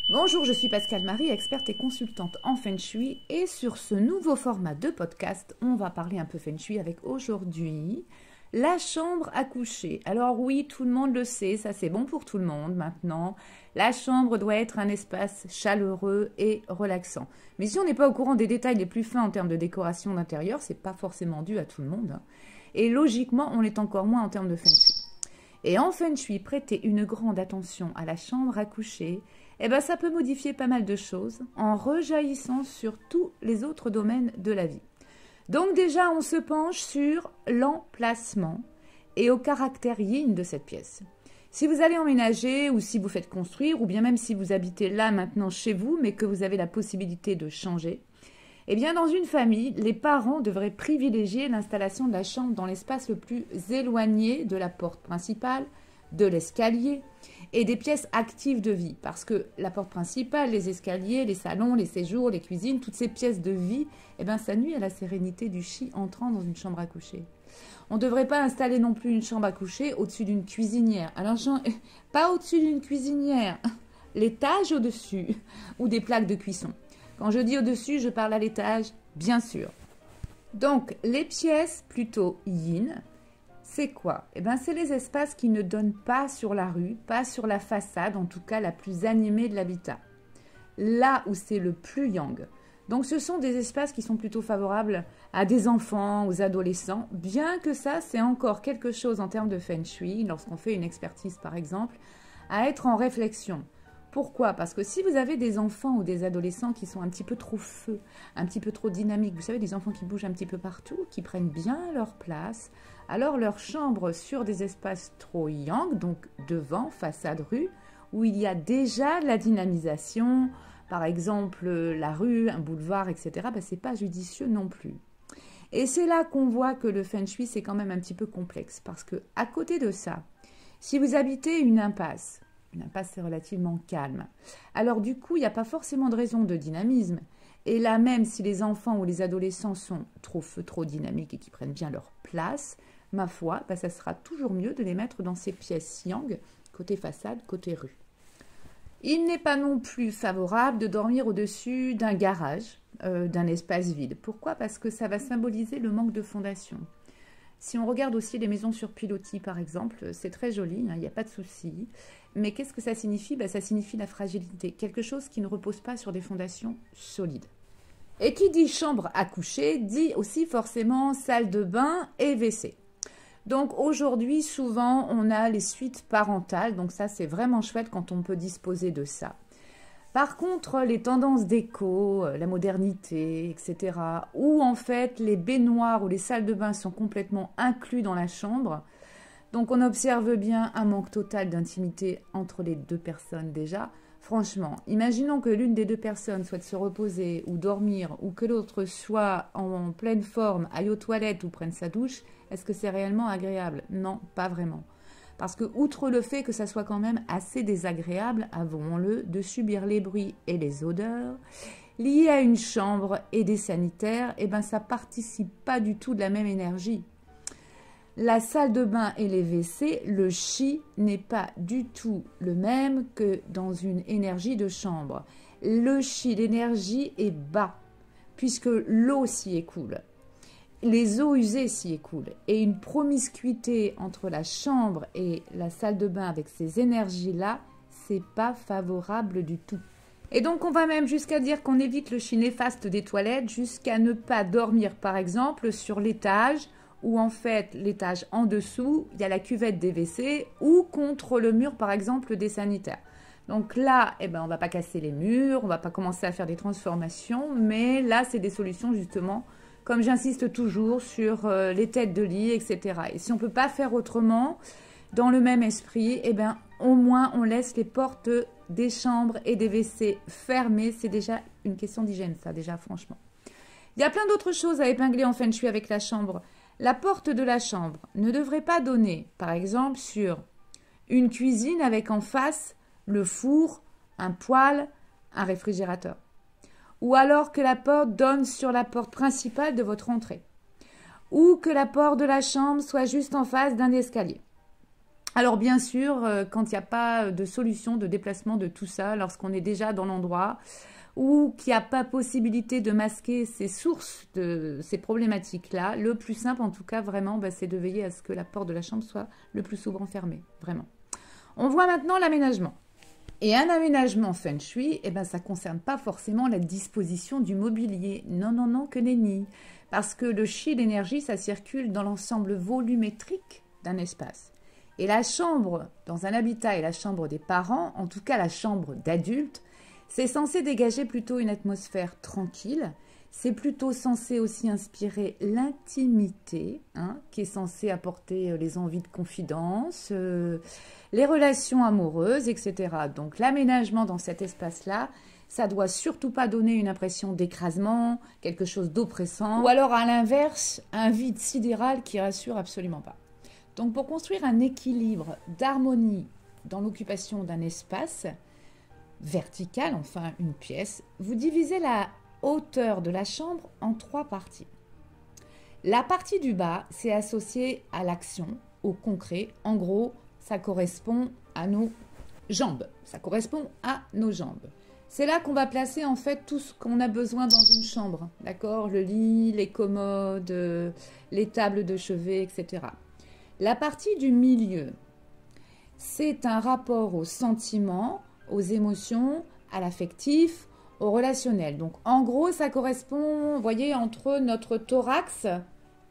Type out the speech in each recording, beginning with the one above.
Bonjour, je suis Pascale Marie, experte et consultante en Feng Shui et sur ce nouveau format de podcast, on va parler un peu Feng Shui avec aujourd'hui la chambre à coucher. Alors oui, tout le monde le sait, ça c'est bon pour tout le monde maintenant. La chambre doit être un espace chaleureux et relaxant. Mais si on n'est pas au courant des détails les plus fins en termes de décoration d'intérieur, c'est pas forcément dû à tout le monde. Et logiquement, on l'est encore moins en termes de Feng Shui. Et en Feng Shui, prêter une grande attention à la chambre à coucher, ça peut modifier pas mal de choses en rejaillissant sur tous les autres domaines de la vie. Donc déjà, on se penche sur l'emplacement et au caractère yin de cette pièce. Si vous allez emménager ou si vous faites construire, ou bien même si vous habitez là maintenant chez vous, mais que vous avez la possibilité de changer, dans une famille, les parents devraient privilégier l'installation de la chambre dans l'espace le plus éloigné de la porte principale, de l'escalier et des pièces actives de vie. Parce que la porte principale, les escaliers, les salons, les séjours, les cuisines, toutes ces pièces de vie, ça nuit à la sérénité du chi entrant dans une chambre à coucher. On ne devrait pas installer non plus une chambre à coucher au-dessus d'une cuisinière. Alors, pas au-dessus d'une cuisinière, l'étage au-dessus ou des plaques de cuisson. Quand je dis au-dessus, je parle à l'étage, bien sûr. Donc, les pièces plutôt yin, c'est quoi? C'est les espaces qui ne donnent pas sur la rue, pas sur la façade, en tout cas la plus animée de l'habitat. Là où c'est le plus yang. Donc, ce sont des espaces qui sont plutôt favorables à des enfants, aux adolescents, bien que ça, c'est encore quelque chose en termes de Feng Shui, lorsqu'on fait une expertise par exemple, à être en réflexion. Pourquoi? Parce que si vous avez des enfants ou des adolescents qui sont un petit peu trop feu, un petit peu trop dynamiques, vous savez, des enfants qui bougent un petit peu partout, qui prennent bien leur place, alors leur chambre sur des espaces trop yang, donc devant, façade rue, où il y a déjà la dynamisation, par exemple la rue, un boulevard, etc., c'est pas judicieux non plus. Et c'est là qu'on voit que le Feng Shui, c'est quand même un petit peu complexe, parce que à côté de ça, si vous habitez une impasse, c'est relativement calme. Alors du coup, il n'y a pas forcément de raison de dynamisme. Et là, même si les enfants ou les adolescents sont trop dynamiques et qui prennent bien leur place, ma foi, ça sera toujours mieux de les mettre dans ces pièces yang, côté façade, côté rue. Il n'est pas non plus favorable de dormir au-dessus d'un garage, d'un espace vide. Pourquoi? Parce que ça va symboliser le manque de fondation. Si on regarde aussi les maisons sur pilotis, par exemple, c'est très joli, il n'y a pas de souci. Mais qu'est-ce que ça signifie? Ça signifie la fragilité, quelque chose qui ne repose pas sur des fondations solides. Et qui dit chambre à coucher, dit aussi forcément salle de bain et WC. Donc aujourd'hui, souvent, on a les suites parentales, donc ça, c'est vraiment chouette quand on peut disposer de ça. Par contre, les tendances déco, la modernité, etc., où en fait les baignoires ou les salles de bain sont complètement inclus dans la chambre, donc on observe bien un manque total d'intimité entre les deux personnes déjà. Franchement, imaginons que l'une des deux personnes souhaite se reposer ou dormir ou que l'autre soit en pleine forme, aille aux toilettes ou prenne sa douche, est-ce que c'est réellement agréable? Non, pas vraiment. Parce que, outre le fait que ça soit quand même assez désagréable, avouons-le, de subir les bruits et les odeurs liés à une chambre et des sanitaires, ça participe pas du tout de la même énergie. La salle de bain et les WC, le chi n'est pas du tout le même que dans une énergie de chambre. Le chi, l'énergie est bas, puisque l'eau s'y écoule. Les eaux usées s'y écoulent et une promiscuité entre la chambre et la salle de bain avec ces énergies-là, c'est pas favorable du tout. Et donc on va même jusqu'à dire qu'on évite le chi néfaste des toilettes jusqu'à ne pas dormir par exemple sur l'étage où en fait l'étage en dessous, il y a la cuvette des WC ou contre le mur par exemple des sanitaires. Donc là, on va pas casser les murs, on va pas commencer à faire des transformations, mais là c'est des solutions justement comme j'insiste toujours sur les têtes de lit, etc. Et si on ne peut pas faire autrement, dans le même esprit, au moins on laisse les portes des chambres et des WC fermées. C'est déjà une question d'hygiène, ça, déjà, franchement. Il y a plein d'autres choses à épingler en Feng Shui avec la chambre. La porte de la chambre ne devrait pas donner, par exemple, sur une cuisine avec en face le four, un poêle, un réfrigérateur. Ou alors que la porte donne sur la porte principale de votre entrée. Ou que la porte de la chambre soit juste en face d'un escalier. Alors bien sûr, quand il n'y a pas de solution de déplacement de tout ça, lorsqu'on est déjà dans l'endroit ou qu'il n'y a pas possibilité de masquer ces sources de ces problématiques-là, le plus simple en tout cas vraiment, c'est de veiller à ce que la porte de la chambre soit le plus souvent fermée, vraiment. On voit maintenant l'aménagement. Et un aménagement feng shui, ça ne concerne pas forcément la disposition du mobilier. Non, non, non, que nenni. Parce que le chi, l'énergie, ça circule dans l'ensemble volumétrique d'un espace. Et la chambre dans un habitat et la chambre des parents, en tout cas la chambre d'adulte, c'est censé dégager plutôt une atmosphère tranquille. C'est plutôt censé aussi inspirer l'intimité, qui est censé apporter les envies de confidence, les relations amoureuses, etc. Donc l'aménagement dans cet espace-là, ça doit surtout pas donner une impression d'écrasement, quelque chose d'oppressant, ou alors à l'inverse, un vide sidéral qui rassure absolument pas. Donc pour construire un équilibre d'harmonie dans l'occupation d'un espace vertical, enfin une pièce, vous divisez la hauteur de la chambre en 3 parties. La partie du bas, c'est associé à l'action, au concret. En gros, ça correspond à nos jambes. Ça correspond à nos jambes. C'est là qu'on va placer en fait tout ce qu'on a besoin dans une chambre. D'accord? Le lit, les commodes, les tables de chevet, etc. La partie du milieu, c'est un rapport aux sentiments, aux émotions, à l'affectif, au relationnel. Donc, en gros, ça correspond, vous voyez, entre notre thorax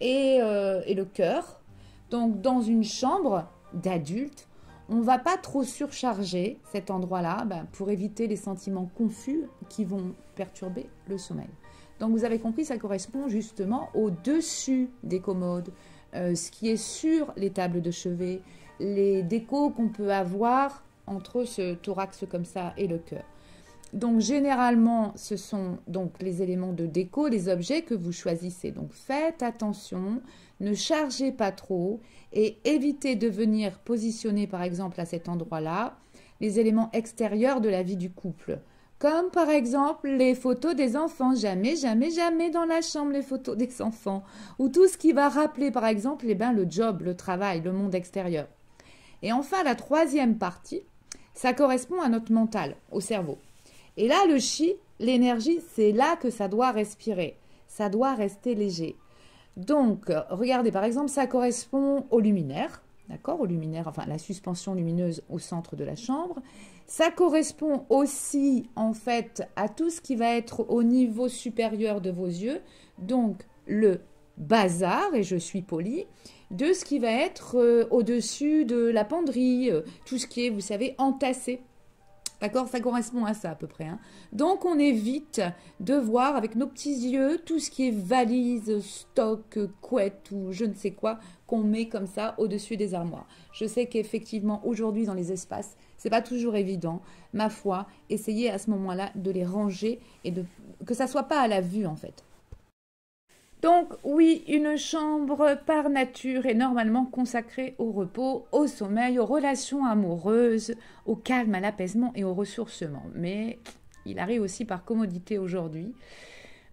et le cœur. Donc, dans une chambre d'adulte, on ne va pas trop surcharger cet endroit-là pour éviter les sentiments confus qui vont perturber le sommeil. Donc, vous avez compris, ça correspond justement au-dessus des commodes, ce qui est sur les tables de chevet, les décos qu'on peut avoir entre ce thorax comme ça et le cœur. Donc généralement, ce sont donc les éléments de déco, les objets que vous choisissez. Donc faites attention, ne chargez pas trop et évitez de venir positionner par exemple à cet endroit-là les éléments extérieurs de la vie du couple. Comme par exemple les photos des enfants. Jamais, jamais, jamais dans la chambre les photos des enfants. Ou tout ce qui va rappeler par exemple le job, le travail, le monde extérieur. Et enfin la troisième partie, ça correspond à notre mental, au cerveau. Et là, le chi, l'énergie, c'est là que ça doit respirer. Ça doit rester léger. Donc, regardez, par exemple, ça correspond au luminaire. D'accord? Au luminaire, enfin, la suspension lumineuse au centre de la chambre. Ça correspond aussi, en fait, à tout ce qui va être au niveau supérieur de vos yeux. Donc, le bazar, et je suis polie, de ce qui va être au-dessus de la penderie, tout ce qui est, vous savez, entassé. D'accord? Ça correspond à ça à peu près. Donc, on évite de voir avec nos petits yeux tout ce qui est valise, stock, couette ou je ne sais quoi qu'on met comme ça au-dessus des armoires. Je sais qu'effectivement, aujourd'hui, dans les espaces, c'est pas toujours évident. Ma foi, essayez à ce moment-là de les ranger et que ça soit pas à la vue en fait. Donc oui, une chambre par nature est normalement consacrée au repos, au sommeil, aux relations amoureuses, au calme, à l'apaisement et au ressourcement. Mais il arrive aussi par commodité aujourd'hui,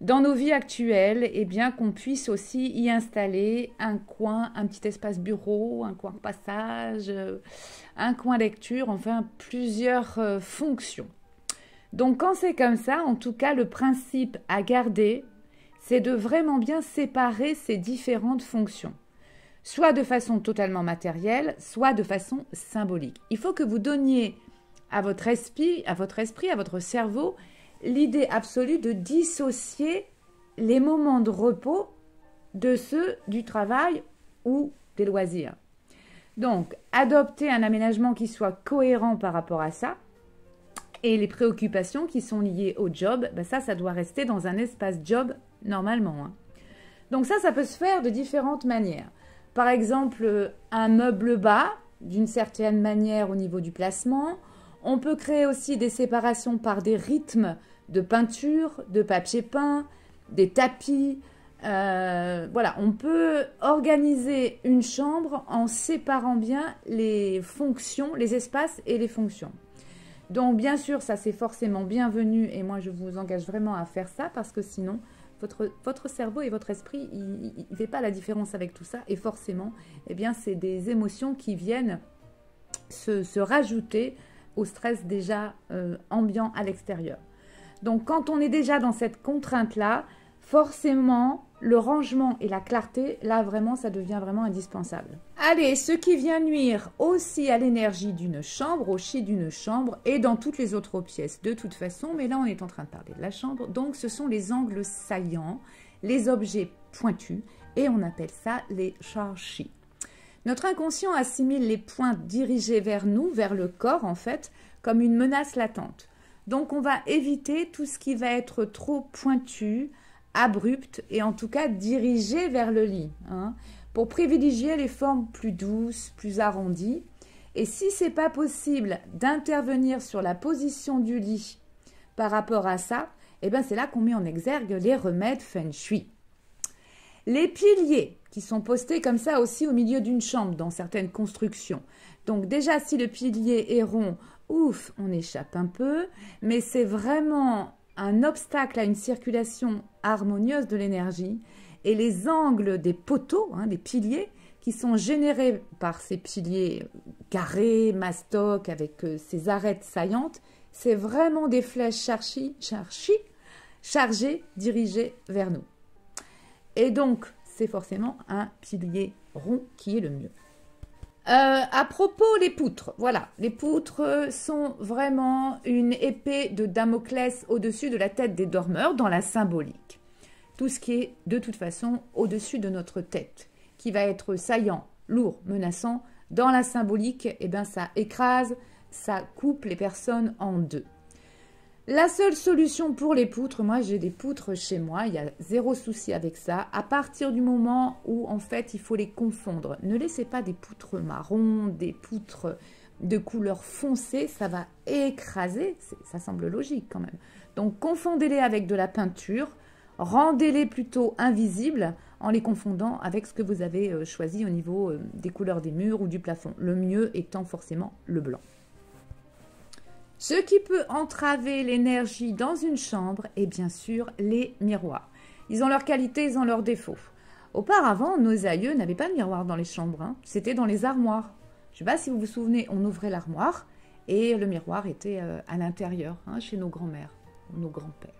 dans nos vies actuelles, qu'on puisse aussi y installer un coin, un petit espace bureau, un coin passage, un coin lecture, enfin plusieurs fonctions. Donc quand c'est comme ça, en tout cas, le principe à garder, c'est de vraiment bien séparer ces différentes fonctions, soit de façon totalement matérielle, soit de façon symbolique. Il faut que vous donniez à votre esprit, à votre cerveau, l'idée absolue de dissocier les moments de repos de ceux du travail ou des loisirs. Donc, adopter un aménagement qui soit cohérent par rapport à ça, et les préoccupations qui sont liées au job, ça doit rester dans un espace job normalement. Donc ça peut se faire de différentes manières. Par exemple, un meuble bas, d'une certaine manière au niveau du placement. On peut créer aussi des séparations par des rythmes de peinture, de papier peint, des tapis. Voilà, on peut organiser une chambre en séparant bien les fonctions, les espaces et les fonctions. Donc, bien sûr, ça c'est forcément bienvenu et moi je vous engage vraiment à faire ça parce que sinon, votre cerveau et votre esprit, il ne fait pas la différence avec tout ça et forcément, c'est des émotions qui viennent se rajouter au stress déjà ambiant à l'extérieur. Donc quand on est déjà dans cette contrainte-là, forcément, le rangement et la clarté, là vraiment, ça devient vraiment indispensable. Allez, ce qui vient nuire aussi à l'énergie d'une chambre, au chi d'une chambre et dans toutes les autres pièces de toute façon, mais là on est en train de parler de la chambre, donc ce sont les angles saillants, les objets pointus et on appelle ça les charchi. Notre inconscient assimile les points dirigés vers nous, vers le corps en fait, comme une menace latente. Donc on va éviter tout ce qui va être trop pointu, abrupt et en tout cas dirigé vers le lit, hein, pour privilégier les formes plus douces, plus arrondies. Et si ce n'est pas possible d'intervenir sur la position du lit par rapport à ça, eh ben c'est là qu'on met en exergue les remèdes feng shui. Les piliers qui sont postés comme ça aussi au milieu d'une chambre dans certaines constructions. Donc déjà si le pilier est rond, ouf, on échappe un peu, mais c'est vraiment un obstacle à une circulation harmonieuse de l'énergie et les angles des poteaux, hein, des piliers, qui sont générés par ces piliers carrés, mastoc, avec ces arêtes saillantes, c'est vraiment des flèches chargées, dirigées vers nous. Et donc, c'est forcément un pilier rond qui est le mieux. À propos, les poutres, voilà, les poutres sont vraiment une épée de Damoclès au-dessus de la tête des dormeurs dans la symbolique. Tout ce qui est de toute façon au-dessus de notre tête, qui va être saillant, lourd, menaçant, dans la symbolique, eh ben, ça écrase, ça coupe les personnes en deux. La seule solution pour les poutres, moi j'ai des poutres chez moi, il y a zéro souci avec ça, à partir du moment où en fait il faut les confondre. Ne laissez pas des poutres marron, des poutres de couleur foncée, ça va écraser, ça semble logique quand même. Donc confondez-les avec de la peinture, rendez-les plutôt invisibles en les confondant avec ce que vous avez choisi au niveau des couleurs des murs ou du plafond. Le mieux étant forcément le blanc. Ce qui peut entraver l'énergie dans une chambre est bien sûr les miroirs. Ils ont leurs qualités, ils ont leurs défauts. Auparavant, nos aïeux n'avaient pas de miroir dans les chambres, hein. C'était dans les armoires. Je ne sais pas si vous vous souvenez, on ouvrait l'armoire et le miroir était à l'intérieur, hein, chez nos grands-mères, nos grands-pères.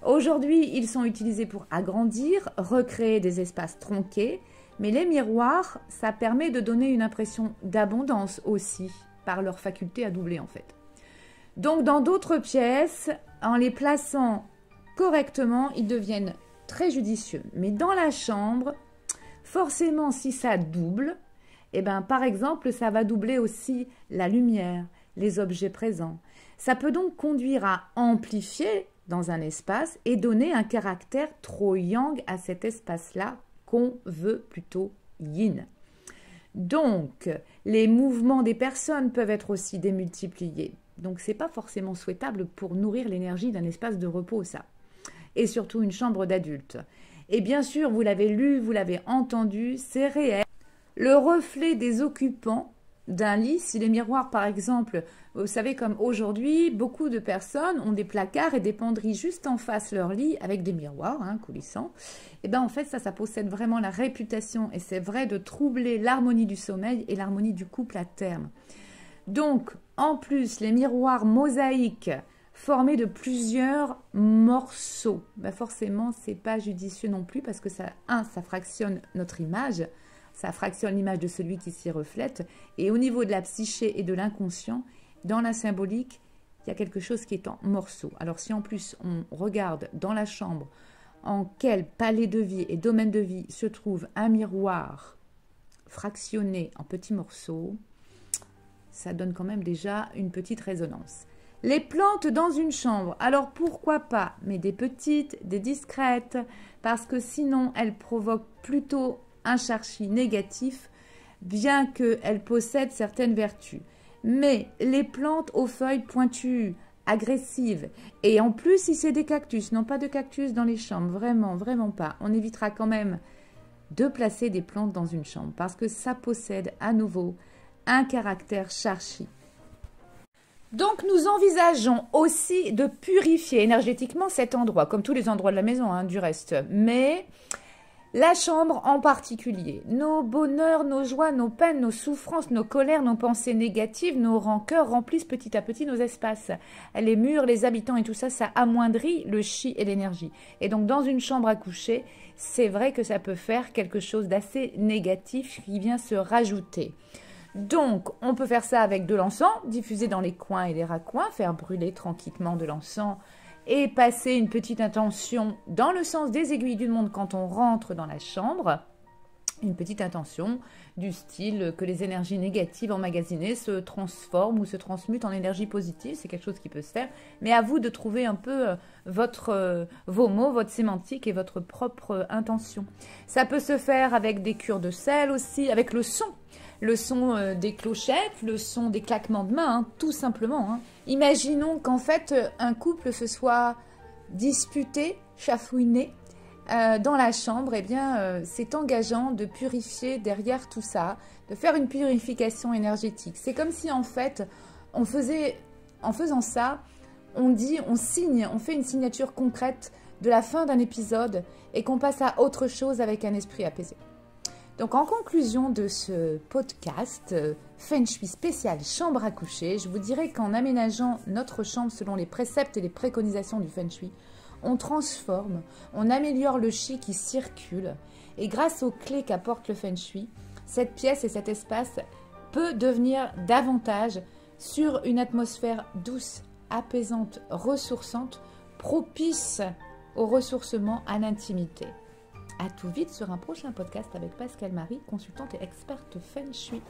Aujourd'hui, ils sont utilisés pour agrandir, recréer des espaces tronqués, mais les miroirs, ça permet de donner une impression d'abondance aussi, par leur faculté à doubler en fait. Donc, dans d'autres pièces, en les plaçant correctement, ils deviennent très judicieux. Mais dans la chambre, forcément, si ça double, eh ben, par exemple, ça va doubler aussi la lumière, les objets présents. Ça peut donc conduire à amplifier dans un espace et donner un caractère trop yang à cet espace-là qu'on veut plutôt yin. Donc, les mouvements des personnes peuvent être aussi démultipliés. Donc, ce n'est pas forcément souhaitable pour nourrir l'énergie d'un espace de repos, ça. Et surtout une chambre d'adulte. Et bien sûr, vous l'avez lu, vous l'avez entendu, c'est réel. Le reflet des occupants d'un lit, si les miroirs, par exemple, vous savez, comme aujourd'hui, beaucoup de personnes ont des placards et des penderies juste en face leur lit avec des miroirs, hein, coulissants. Et bien, en fait, ça possède vraiment la réputation, et c'est vrai, de troubler l'harmonie du sommeil et l'harmonie du couple à terme. Donc, en plus, les miroirs mosaïques formés de plusieurs morceaux, ben forcément, ce n'est pas judicieux non plus parce que ça fractionne notre image, ça fractionne l'image de celui qui s'y reflète. Et au niveau de la psyché et de l'inconscient, dans la symbolique, il y a quelque chose qui est en morceaux. Alors, si en plus, on regarde dans la chambre en quel palais de vie et domaine de vie se trouve un miroir fractionné en petits morceaux, ça donne quand même déjà une petite résonance. Les plantes dans une chambre, alors pourquoi pas, mais des petites, des discrètes, parce que sinon elles provoquent plutôt un charchi négatif, bien qu'elles possèdent certaines vertus. Mais les plantes aux feuilles pointues, agressives, et en plus si c'est des cactus, non pas de cactus dans les chambres, vraiment, vraiment pas, on évitera quand même de placer des plantes dans une chambre, parce que ça possède à nouveau un caractère charchi. Donc, nous envisageons aussi de purifier énergétiquement cet endroit, comme tous les endroits de la maison, hein, du reste. Mais La chambre en particulier, nos bonheurs, nos joies, nos peines, nos souffrances, nos colères, nos pensées négatives, nos rancœurs remplissent petit à petit nos espaces. Les murs, les habitants et tout ça, ça amoindrit le chi et l'énergie. Et donc dans une chambre à coucher, c'est vrai que ça peut faire quelque chose d'assez négatif qui vient se rajouter. Donc on peut faire ça avec de l'encens, diffuser dans les coins et les raccoins, faire brûler tranquillement de l'encens et passer une petite intention dans le sens des aiguilles d'une montre quand on rentre dans la chambre. Une petite intention du style que les énergies négatives emmagasinées se transforment ou se transmutent en énergie positive. C'est quelque chose qui peut se faire. Mais à vous de trouver un peu vos mots, votre sémantique et votre propre intention. Ça peut se faire avec des cures de sel aussi, avec le son. Le son des clochettes, le son des claquements de mains, hein, tout simplement. Hein. Imaginons qu'en fait, un couple se soit disputé, chafouiné dans la chambre. Eh bien, c'est engageant de purifier derrière tout ça, de faire une purification énergétique. C'est comme si, en fait, en faisant ça, on signe, on fait une signature concrète de la fin d'un épisode et qu'on passe à autre chose avec un esprit apaisé. Donc en conclusion de ce podcast Feng Shui spécial chambre à coucher, je vous dirais qu'en aménageant notre chambre selon les préceptes et les préconisations du Feng Shui, on transforme, on améliore le chi qui circule et grâce aux clés qu'apporte le Feng Shui, cette pièce et cet espace peut devenir davantage sur une atmosphère douce, apaisante, ressourçante, propice au ressourcement, à l'intimité. À tout vite sur un prochain podcast avec Pascale Marie, consultante et experte Feng Shui.